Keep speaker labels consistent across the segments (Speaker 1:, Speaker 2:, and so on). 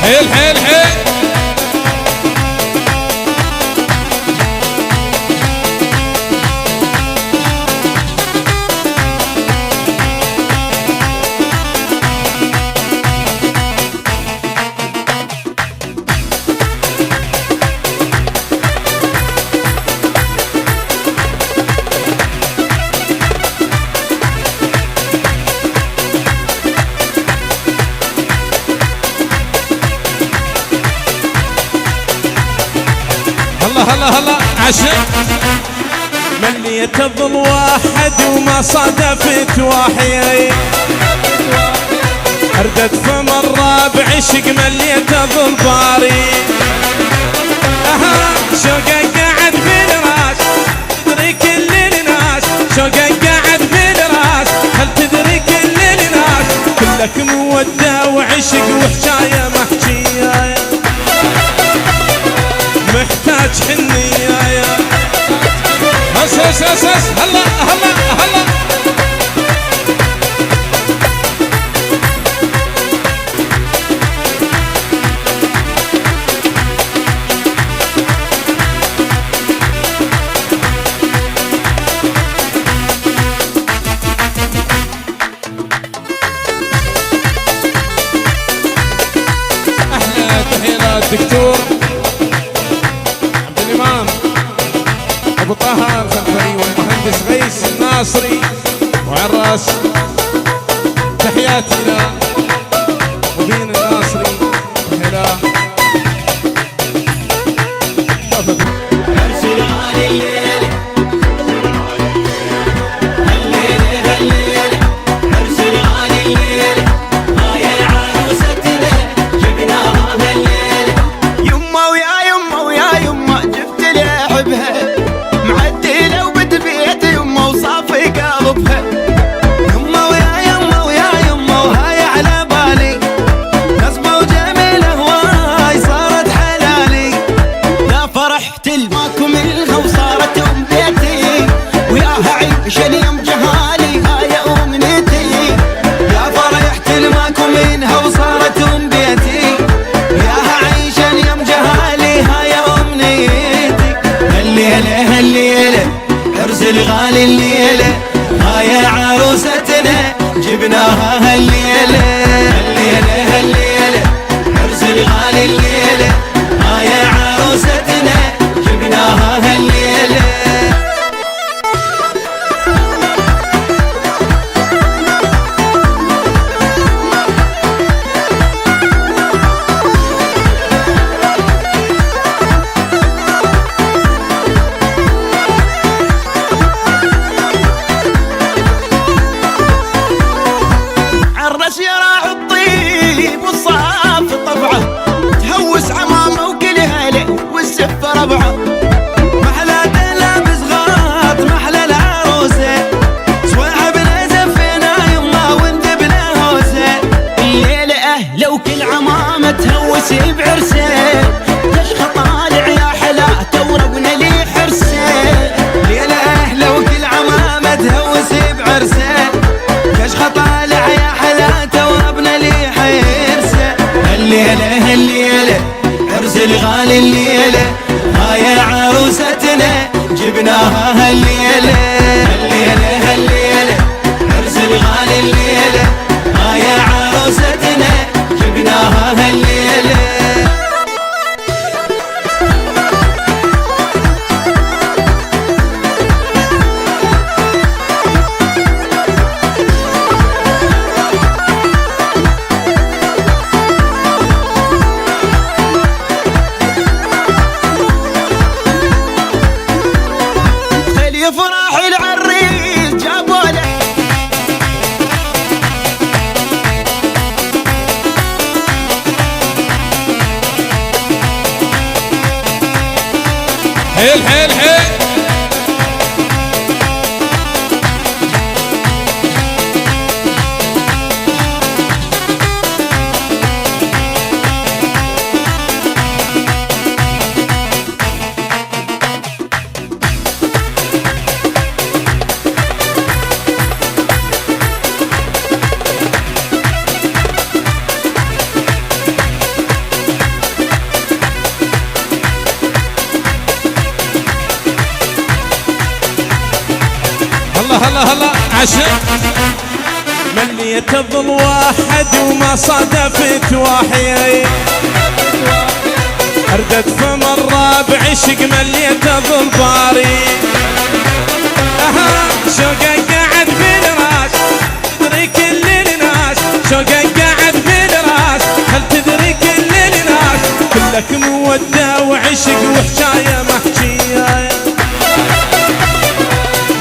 Speaker 1: حيل حيل حيل. هلا هلا عشان مليت الظل واحد وما صادفت وحياي، اردت فمرة بعشق مليت الظل باري. شوقك قاعد بالراس تدري كل الناس، شوقك قاعد بالراس هل تدري كل الناس، كلك مودة وعشق وحكاية محكية، محتاج حنية يا هس هس هس. هلا هلا هلا احلى تحية للدكتور ابو طه الخلفري والمهندس غيث الناصري وعراس. تحياتي الى مبين الناصري. هلا
Speaker 2: الغالي الليلة هاي عروستنا جبناها هالليلة، هالليلة هالليلة عرس الغالي الليلة هاي عروستنا جبناها هالليلة. لو كل عمامة تهوس بعرسه تشخى طالع يا حلا توربنا لي حرسه. ليلة لو كل عمامة تهوس بعرسه تشخى طالع يا حلا توربنا لي حرسه. هالليلة هالليلة عرس الغالي الليلة هاي عروستنا جبناها هالليلة، هالليلة هالليلة عرس الغالي الليلة هاي عروستنا جبناها هالليلة. خلي فرح العريس جابوا له
Speaker 1: حيل حيل حيل. هلا هلا عشان مليت الظل واحد وما صادفت وحيي اردت فمرة بعشق مليت الظل باري شوقك قاعد بالراس تدري كل الناس شوقك قاعد بالراس هل تدري كل الناس كلك مودة وعشق وحكاية محكية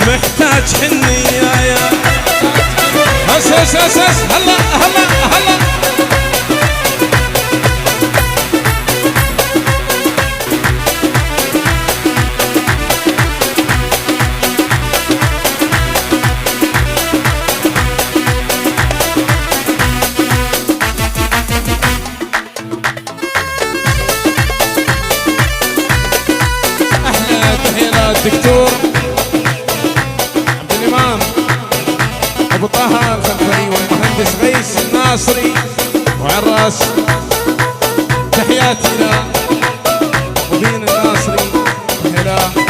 Speaker 1: محتاج حنية هس هس هس هس هلا هلا هلا الدكتور عبد الإمام أبو طه الخلفري والمهندس غيث الناصري وعراس تحياتي له مبين الناصري هلا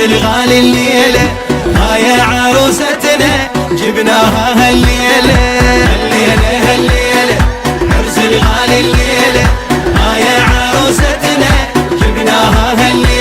Speaker 2: الغالي الليلة هاي عروستنا جبناها هالليلة هالليلة هالليلة عرس الغالي الليلة هاي عروستنا جبناها هالليلة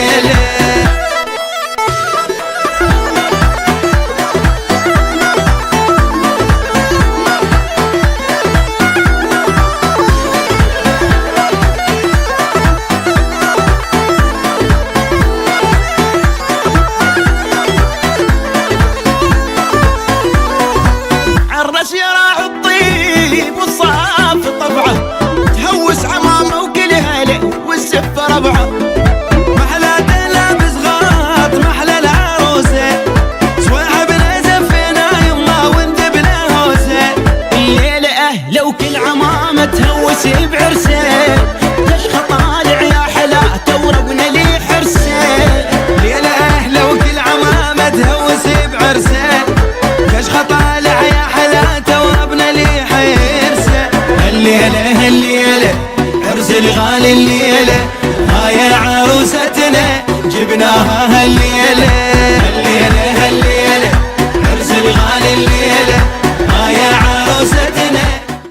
Speaker 2: تهوس بعرسه تشخط طالع يا حلا توربنا لي حرسه ليلة أهله وكل عمامة تهوس بعرسه تشخط طالع يا حلا توربنا لي حرسه هالليلة هالليلة عرس الغالي الليلة هاي عروستنا جبناها هالليلة هالليلة هالليلة